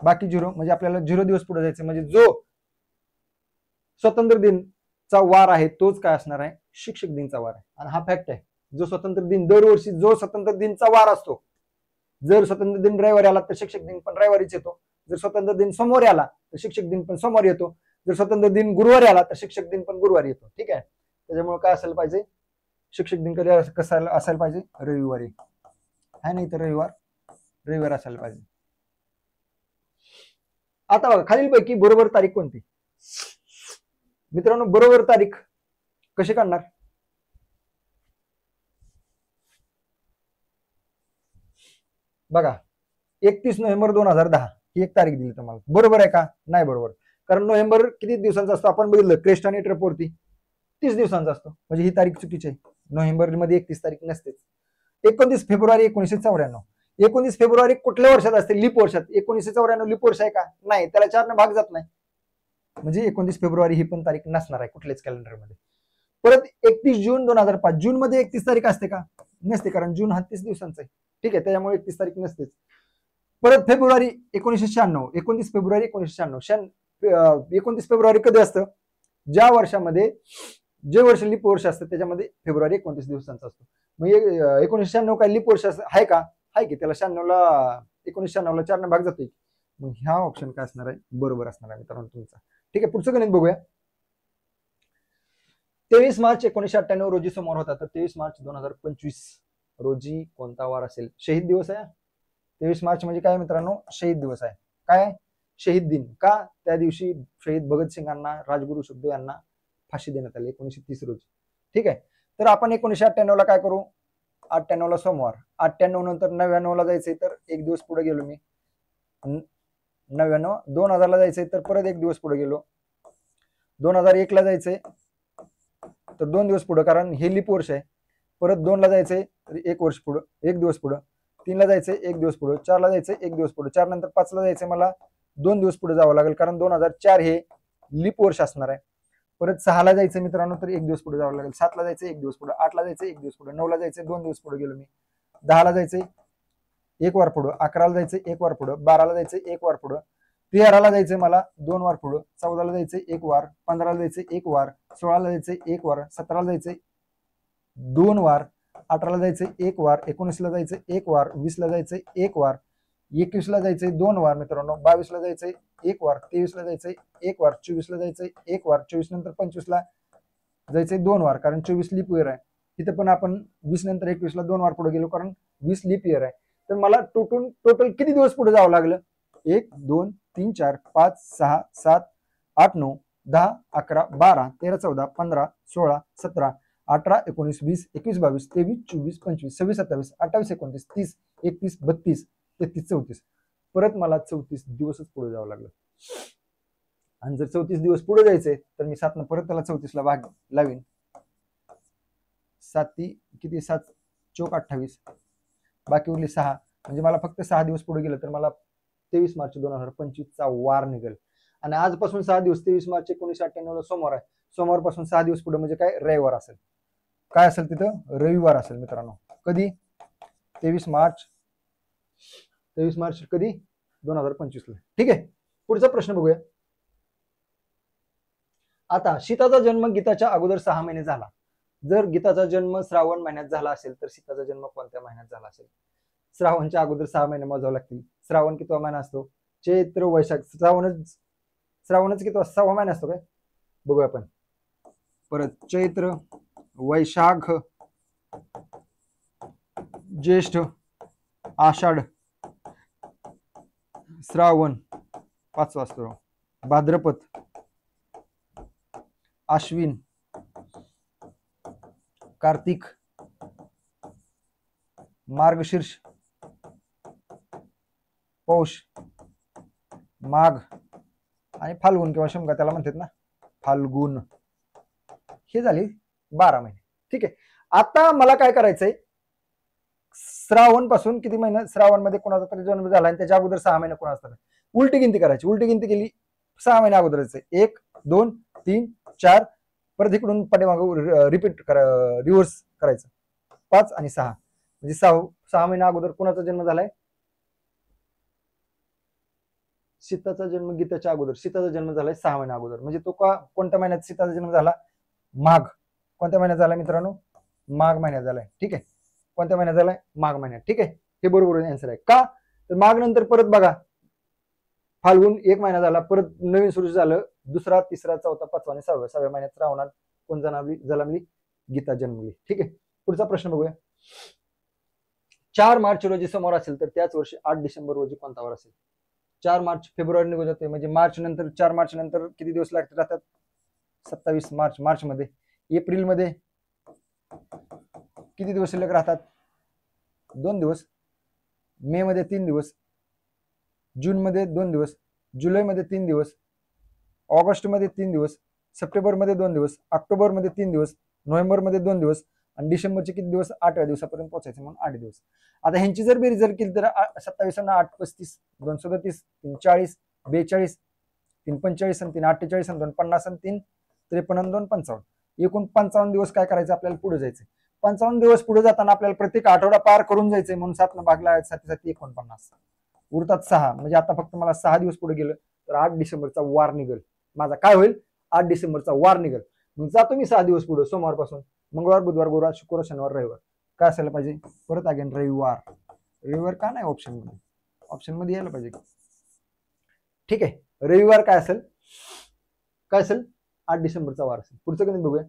बाकी 0, म्हणजे आपल्याला 0 दिवस पुढे जायचं. म्हणजे जो स्वातंत्र्य दिनचा वार आहे तोच काय असणार आहे? शिक्षक दिनचा वार आहे. आणि हा फॅक्ट आहे. जो स्वातंत्र्य दिन दरवर्षी जो स्वातंत्र्य दिनचा वार असतो, जर स्वातंत्र्य दिन रविवारी आला तर शिक्षक दिन पण रविवारीच येतो. जर स्वातंत्र्य दिन सोमवारी आला तर शिक्षक दिन पण सोमवारी येतो. जर स्वातंत्र्य दिन गुरुवारी आला तर शिक्षक दिन पण गुरुवारी येतो. ठीक आहे. त्याच्यामुळे काय असायला पाहिजे? शिक्षक दिन कधी कसं असायला पाहिजे? रविवारी. आहे नाही तर रविवार असायला पाहिजे. आता बघा, खालीलपैकी बरोबर तारीख कोणती? मित्रांनो, बरोबर तारीख कशी काढणार? बघा, 31 नोव्हेंबर 2010 ही एक तारीख दिली तुम्हाला. बरोबर आहे का? नाही बरोबर. कारण नोव्हेंबर किती दिवसांचा असतो? आपण बघितलं क्रेस्ट आणि ट्रपवरती 30 दिवसांचा असतो. म्हणजे ही तारीख चुकीची आहे. नोव्हेंबर मध्ये 31 तारीख नसतेच. 29 फेब्रुवारी 1994. 19 फेब्रुवारी कुठल्या वर्षात असते? लीप वर्षात. 1994 लीप वर्ष आहे का? नाही, त्याला 4 ने भाग जात नाही. म्हणजे 29 फेब्रुवारी ही पण तारीख नसणार आहे कुठल्याच कॅलेंडरमध्ये. परत 31 जून 2005. जून मध्ये 31 तारीख असते का? नसते, कारण जून हा 30 दिवसांचा आहे. ठीक आहे, त्याच्यामुळे 31 तारीख नसतेच. परत फेब्रुवारी 1996. 29 फेब्रुवारी 1996. 29 फेब्रुवारी कधी असतं? ज्या वर्षामध्ये जे वर्ष लीप वर्ष असतं त्याच्यामध्ये फेब्रुवारी 29 दिवसांचा असतो. म्हणजे 1996 काय लीप वर्ष आहे का? आहे की त्याला 96ला 1996ला 4 भाग जातोय. मग ह्या ऑप्शन काय असणार आहे, बरोबर असणार आहे मित्रांनो तुमचा. ठीक आहे, पुढचं गणित बघूया. 23 मार्च 1998 रोजी समोर होता, तर 23 मार्च 2025 रोजी कोणता वार असेल? शहीद दिवस आहे. 23 मार्च म्हणजे काय मित्रांनो? शहीद दिवस आहे. काय? शहीद दिन. का? त्या दिवशी शहीद भगतसिंगांना, राजगुरू सुखदेव यांना फाशी देण्यात आली 1930 रोजी. ठीक आहे, तर आपण 1998ला काय करू? 98ला सोमवार, 98 नंतर 99ला जायचंय तर एक दिवस पुढे गेलो मी. 99, 2000ला जायचंय तर परत एक दिवस पुढे गेलो. 2001ला जायचंय तर 2 दिवस पुढे, कारण हे लीप वर्ष आहे. परत 2ला जायचंय तर एक वर्ष पुढे, एक दिवस पुढे. 3ला जायचंय एक दिवस पुढे. 4ला जायचंय एक दिवस पुढे. 4 नंतर 5ला जायचंय मला 2 दिवस पुढे जावं लागेल, कारण 2004 हे लीप वर्ष असणार आहे. परत 6ला जायचं मित्रांनो तर एक दिवस पुढे जावं लागेल. 7ला जायचं एक दिवस पुढे. 8ला जायचं एक दिवस पुढे. 9ला जायचं 2 दिवस पुढे गेलो मी. 10ला जायचंय एक वार पुढे. 11ला जायचं एक वार पुढे. 12ला जायचं एक वार पुढे. 13ला जायचंय मला 2 वार पुढे. 14ला जायचंय एक वार. 15ला जायचंय एक वार. 16ला जायचंय एक वार. 17ला जायचंय 2 वार. 18ला जायचंय एक वार. 19ला जायचंय एक वार. 20ला जायचंय एक वार. 21ला जायचंय 2 वार मित्रांनो. 22ला जायचंय एक वार. 23ला जायचंय एक वार. 24ला जायचंय एक वार. 24 नंतर 25ला जायचंय 2 वार, कारण 24 लीप इयर आहे. तिथे पण आपण 20 नंतर 21ला 2 वार पुढे गेलो, कारण 20 लीप इयर आहे. तर मला टोटल किती दिवस पुढे जावं लागलं? 1 2 3 4 5 6 7 8 9 10 11 12 13 14 15 16 17 18 19 20 21 22 23 24 25 26 27 28 29 30 31 32 33 34. परत मला 34 दिवसच पुढे जावं लागलं. आणि जर 34 दिवस पुढे जायचंय तर मी 7 परत त्याला 34ला भाग लावीन. 7 किती? 7 चौक 28, बाकी उरली 6. म्हणजे मला फक्त 6 दिवस पुढे गेलं तर मला 23 मार्च 2025चा वार निघेल. आणि आजपासून 6 दिवस, 23 मार्च 1998ला सोमवार आहे. सोमवारपासून 6 दिवस पुढे म्हणजे काय? रविवार असेल. काय असेल तिथं? रविवार असेल मित्रांनो. कधी? 23 मार्च. 23 मार्च कधी? 2025ला. ठीक आहे, पुढचा प्रश्न बघूया. आता सीताचा जन्म गीताच्या अगोदर 6 महिने झाला. जर गीताचा जन्म श्रावण महिन्यात झाला असेल तर सीताचा जन्म कोणत्या महिन्यात झाला असेल? श्रावणच्या अगोदर 6 महिने मोजावे लागतील. श्रावण कितवा महिना असतो? चैत्र वैशाख. श्रावणच कितवा? 6वा महिना असतो काय? बघूया आपण. परत चैत्र, वैशाख, ज्येष्ठ, आषाढ, श्रावण 5वा असतो. भाद्रपद, आश्विन, कार्तिक, मार्गशीर्ष, पौष, माघ आणि फाल्गुन किंवा शंका त्याला म्हणतात ना, फाल्गुन. हे झाली 12 महिने. ठीक आहे, आता मला काय करायचंय? श्रावण पासून किती महिने? श्रावण मध्ये कोणाचा तरी जन्म झाला आणि त्याच्या अगोदर 6 महिने कोणाचा तरी. उलटी गिनती करायची. उलटी गिनती केली 6 महिने अगोदरच. 1 2 3 4. परत इकडून पाठीमागे रिपीट रिव्हर्स करायचं. 5 आणि 6 म्हणजे 6 महिने अगोदर कोणाचा जन्म झालाय? सीताचा जन्म गीताच्या अगोदर. सीताचा जन्म झालाय 6 महिने अगोदर. म्हणजे तो कोणत्या महिन्यात सीताचा जन्म झाला? माघ. कोणत्या महिन्यात झाला मित्रांनो? माघ महिन्यात झालाय. ठीक आहे, कोणत्या महिन्यात झालाय? माघ महिन्यात. ठीक आहे, हे बरोबर आन्सर आहे. का तर माघ नंतर परत बघा फाल्गुन 1 महिना झाला, परत नवीन सुरू झालं. दुसरा, तिसरा, चौथा, 5वा आणि 6व्या महिन्यात श्रावणात कोण जन्मली? गीता जन्मली. ठीक आहे, पुढचा प्रश्न बघूया. 4 मार्च रोजी समोर असेल तर त्याच वर्षी 8 डिसेंबर रोजी कोणता वार असेल? 4 मार्च फेब्रुवारी निघून जाते, म्हणजे मार्च नंतर 4 मार्च नंतर किती दिवस राहतात? 27 मार्च. मार्च मध्ये. एप्रिल मध्ये किती दिवस शिल्लक राहतात? 2 दिवस. मे मध्ये 3 दिवस. जून मध्ये 2 दिवस. जुलै मध्ये 3 दिवस. ऑगस्ट मध्ये 3 दिवस. सप्टेंबर मध्ये 2 दिवस. ऑक्टोबर मध्ये 3 दिवस. नोव्हेंबर मध्ये 2 दिवस. आणि डिसेंबरचे किती दिवस? 8व्या दिवसापर्यंत पोहोचायचे म्हणून 8 दिवस. आता ह्यांची जर बेरीज केली तर 27 आणि 8 35, 2 37, 3 40, 42, 3 45 आणि 3 48 आणि 2 50 आणि 3 53 आणि 2 55. एकूण 55 दिवस काय करायचं आपल्याला? पुढे जायचं. 55 दिवस पुढे जाताना आपल्याला प्रत्येक आठवडा पार करून जायचंय, म्हणून 7 न भागला 7 7 49. उरतात 6. म्हणजे आता फक्त मला 6 दिवस पुढे गेलं तर 8 डिसेंबरचा वार निघेल. माझा काय होईल? 8 डिसेंबरचा वार निघेल. मग जातो मी 6 दिवस पुढे. सोमवारपासून मंगळवार, बुधवार, गुरुवार, शुक्रवार, शनिवार, रविवार. काय असायला पाहिजे? परत अगेन रविवार. रविवार का नाही ऑप्शन मध्ये? ऑप्शन मध्ये यायला पाहिजे. ठीक आहे, रविवार काय असेल? काय असेल? 8 डिसेंबरचा वार असेल. पुढचं गणित बघूया.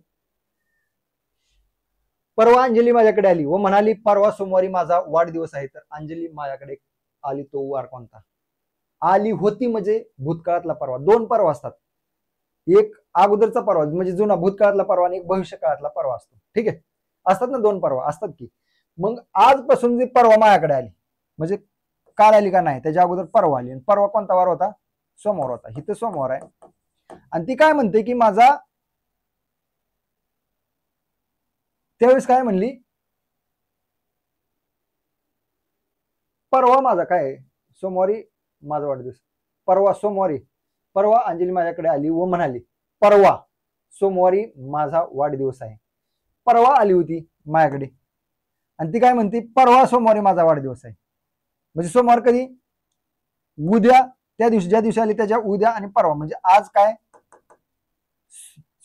परवा अंजली माझ्याकडे आली व म्हणाली परवा सोमवारी माझा वाढदिवस आहे. तर अंजली माझ्याकडे आली तो वार कोणता? आली होती म्हणजे भूतकाळातला परवा. दोन परवा असतात, एक अगोदरचा परवा म्हणजे जुना भूतकाळातला परवा आणि एक भविष्यकाळातला परवा असतो. ठीक आहे, असतात ना दोन परवा असतात की. मग आजपासून जी परवा माझ्याकडे आली म्हणजे काल आली का नाही, त्याच्या अगोदर परवा आली. आणि परवा कोणता वार होता? सोमवार होता. इथं सोमवार आहे आणि ती काय म्हणते की माझा, त्यावेळेस काय म्हणली, परवा माझा काय सोमवारी माझा वाढदिवस. परवा सोमवारी, परवा अंजली माझ्याकडे आली व म्हणाली परवा सोमवारी माझा वाढदिवस आहे. परवा आली होती माझ्याकडे आणि ती काय म्हणते परवा सोमवारी माझा वाढदिवस आहे. म्हणजे सोमवार कधी? उद्या, त्या दिवशी ज्या दिवशी आली त्याच्या उद्या आणि परवा म्हणजे आज काय?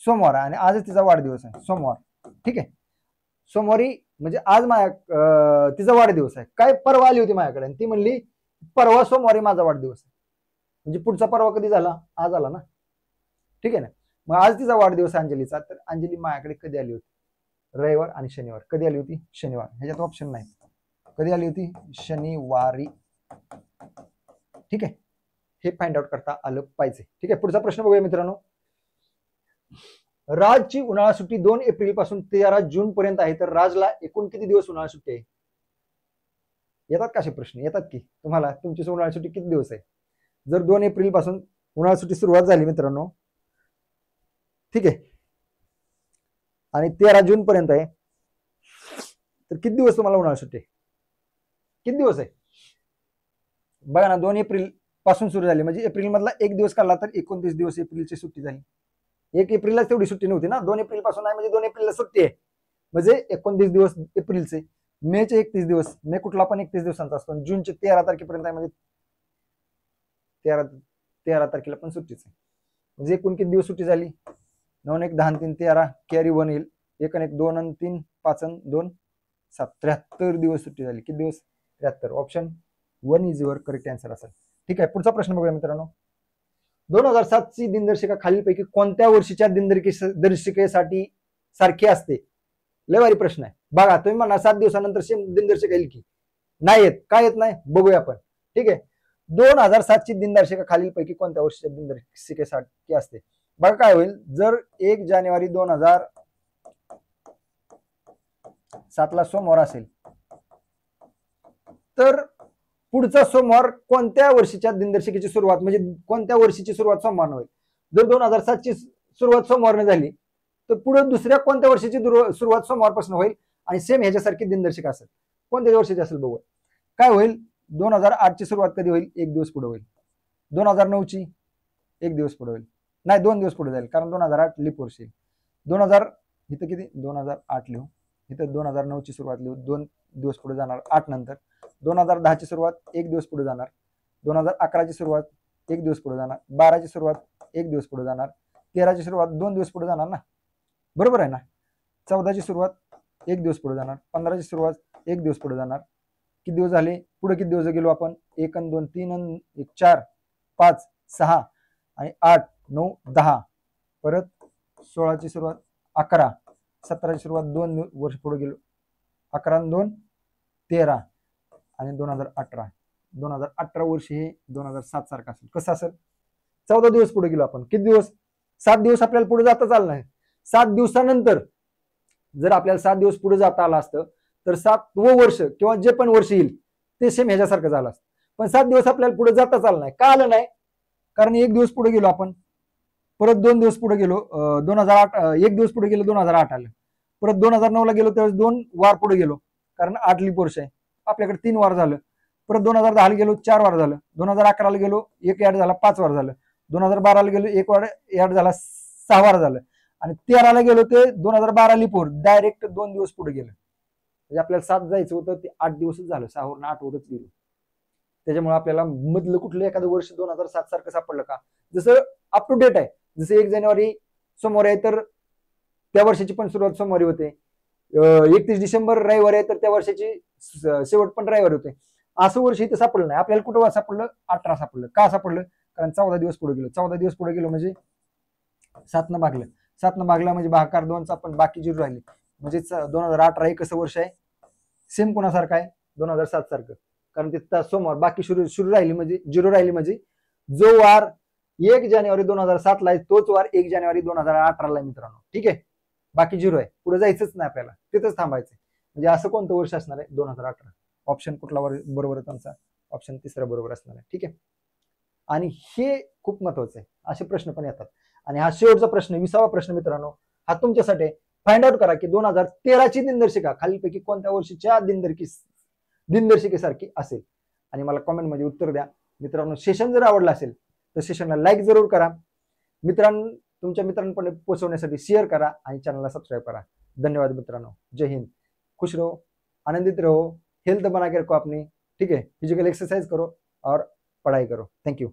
सोमवार आहे आणि आजच तिचा वाढदिवस आहे सोमवार. ठीक आहे, सोमवारी म्हणजे आज तिचा वाढदिवस आहे. काय? परवा आली होती माझ्याकडे आणि ती म्हणली परवा सोमवारी माझा वाढदिवस आहे. म्हणजे पुढचा परवा कधी झाला? आज आला ना. ठीक आहे ना. मग आज तिचा वाढदिवस आहे अंजलीचा. तर अंजली माझ्याकडे कधी आली होती? रविवार आणि शनिवार. कधी आली होती? शनिवार. ह्याच्यात ऑप्शन नाही. कधी आली होती? शनिवारी. ठीक आहे, हे फाइंड आउट करता आलं पाहिजे. ठीक आहे, पुढचा प्रश्न बघूया मित्रांनो. राजची उन्हाळा सुट्टी 2 एप्रिल पासून 13 जून पर्यंत आहे. तर राजला एकूण किती दिवस उन्हाळा सुट्टी आहे? येतात का असे प्रश्न? येतात की तुम्हाला? तुमची उन्हाळा सुट्टी किती दिवस आहे? जर 2 एप्रिल पासून उन्हाळा सुट्टी सुरुवात झाली मित्रांनो, ठीक आहे, आणि 13 जून पर्यंत आहे, तर किती दिवस तुम्हाला उन्हाळा सुट्टी आहे? किती दिवस आहे? बघा ना, 2 एप्रिल पासून सुरू झाली म्हणजे एप्रिल मधला एक दिवस काढला तर 29 दिवस एप्रिलची सुट्टी झाली. 1 एप्रिलला तेवढी सुट्टी नव्हती ना. 2 एप्रिल पासून आहे म्हणजे 2 एप्रिलला सुट्टी आहे म्हणजे 29 दिवस एप्रिलचे. मेचे 31 दिवस, मे कुठला पण 31 दिवसांचा असतो. जूनचे 13 तारखेपर्यंत आहे म्हणजे 13 तारखेला पण सुट्टीच आहे. म्हणजे एकूण किती दिवस सुट्टी झाली? 9 1 10 3 13, कॅरी 1 येईल, 1 1 2 आणि 3 5 आणि 2 7, 73 दिवस सुट्टी झाली. किती दिवस? 73. Option 1 is your correct answer असेल. ठीक आहे, पुढचा प्रश्न बघूया मित्रांनो. 2007 ची दिनदर्शिका खालीलपैकी कोणत्या वर्षीच्या दिनदर्शिकेसाठी सारखी असते? लय भारी प्रश्न आहे. बघा, तुम्ही म्हणा 7 दिवसानंतर सेम दिनदर्शिका येईल की नाही येत? काय येत नाही बघूया आपण. ठीक आहे, 2007 ची दिनदर्शिका खालीलपैकी कोणत्या वर्षीच्या दिनदर्शिकेसाठी असते? बघा काय होईल जर 1 जानेवारी 2007 ला सोमवार असेल तर पुढचा सोमवार कोणत्या वर्षीच्या दिनदर्शिकेची सुरुवात म्हणजे कोणत्या वर्षीची सुरुवात सोमवार होईल? जर 2007 ची सुरुवात सोमवारने झाली तर पुढे दुसऱ्या कोणत्या वर्षीची सुरुवात सोमवारपासून होईल आणि सेम ह्याच्यासारखी दिनदर्शिका असेल. कोणत्या वर्षीची असेल बघू. काय होईल? 2008 ची सुरुवात कधी होईल? 1 दिवस पुढे होईल. 2009 ची 1 दिवस पुढे होईल, नाही 2 दिवस पुढे जाईल कारण 2008 लीप वर्ष येईल. 2000 इथं किती? 2008 लिहू, इथं 2009 ची सुरुवात लिहू, 2 दिवस पुढे जाणार 8 नंतर. 2010 ची सुरुवात 1 दिवस पुढे जाणार. 2011 ची सुरुवात 1 दिवस पुढे जाणार. 12 ची सुरुवात 1 दिवस पुढे जाणार. 13 ची सुरुवात 2 दिवस पुढे जाणार ना, बरोबर आहे ना. 14 ची सुरुवात 1 दिवस पुढे जाणार. 15 ची सुरुवात 1 दिवस पुढे जाणार. किती दिवस झाले? पुढे किती दिवस गेलो आपण? 1 आणि 2 3 आणि 1 4 5 6 आणि 8 9 10. परत 16 ची सुरुवात 11. 17 ची सुरुवात 2 वर्ष पुढे गेलो. 11 आणि 2 13 आणि 2018. 2018 वर्ष हे 2007 सारखं असेल. कसं असेल? 14 दिवस पुढे गेलो आपण. किती दिवस? 7 दिवस आपल्याला पुढे जाता चाललं नाही. 7 दिवसानंतर जर आपल्याला 7 दिवस पुढे जाता आलं असतं तर 7वं वर्ष किंवा जे पण वर्ष येईल ते सेम ह्याच्यासारखं झालं असतं. पण 7 दिवस आपल्याला पुढे जाताच आलं नाही. का आलं नाही? कारण 1 दिवस पुढे गेलो आपण, परत 2 दिवस पुढे गेलो. 2008 1 दिवस पुढे गेलो, 2008 आलं. परत 2009 ला गेलो त्यावेळेस 2 वार पुढे गेलो कारण 8 लीप वर्ष आहे आपल्याकडे, 3 वार झालं. परत 2010 ला गेलो 4 वार झालं. 2011 ला गेलो 1 ऍड झाला 5 वार झालं. 2012 ला गेलो 1 वार ऍड झाला 6 वार झालं. आणि 13 ला गेलो ते 2012 लिपोर डायरेक्ट 2 दिवस पुढे गेलं. म्हणजे आपल्याला 7 जायचं होतं ते 8 दिवसच झालं. 6 वरून 8 वरच गेलो. त्याच्यामुळे आपल्याला मधलं कुठलं एखादं वर्ष 2007 सारखं सापडलं का? जसं अप टू डेट आहे. जसं 1 जानेवारी सोमवार आहे तर त्या वर्षाची पण सुरुवात सोमवारी होते. 31 डिसेंबर रविवार आहे तर त्या वर्षाची शेवट पण रविवारी होते. असं वर्ष इथे सापडलं नाही आपल्याला. कुठं सापडलं? 18 सापडलं. का सापडलं? कारण 14 दिवस पुढे गेलो. 14 दिवस पुढे गेलो म्हणजे 7 भागलं. 7 भागला म्हणजे भागाकार 2चा पण बाकी 0 राहिले. म्हणजे 2018 हे कसं वर्ष आहे? सेम कोणासारखं आहे? 2007 सारखं. कारण तिथं सोमवार बाकी सुरू राहिली म्हणजे 0 राहिली म्हणजे जो वार 1 जानेवारी 2007 ला आहे तोच वार 1 जानेवारी 2018 ला आहे मित्रांनो. ठीक आहे. बाकी 0 आहे. पुढे जायचंच नाही आपल्याला. तिथंच थांबायचं. म्हणजे असं कोणतं वर्ष असणार आहे? 2018. ऑप्शन कुठला बरोबर आहे तुमचा? ऑप्शन 3 बरोबर असणार आहे. ठीक आहे. आणि हे खूप महत्वाचं आहे. असे प्रश्न पण येतात. आणि हा शेवटचा प्रश्न 20वा प्रश्न मित्रांनो हा तुमच्यासाठी फाइंड आउट करा की 2013ची दिनदर्शिका खालीलपैकी कोणत्या वर्षीच्या दिनदर्शिकेसारखी असेल. आणि मला कॉमेंटमध्ये उत्तर द्या. मित्रांनो सेशन जर आवडलं असेल तर सेशनला लाईक जरूर करा. तुमच्या मित्रांपर्यंत पोहोचवण्यासाठी शेअर करा आणि चॅनलला सबस्क्राईब करा. धन्यवाद मित्रांनो. जय हिंद. खुश रहो, आनंदित रहो, हेल्थ बना के रखो अपनी. ठीक है. फिजिकल एक्सरसाइज करो और पढ़ाई करो. Thank you.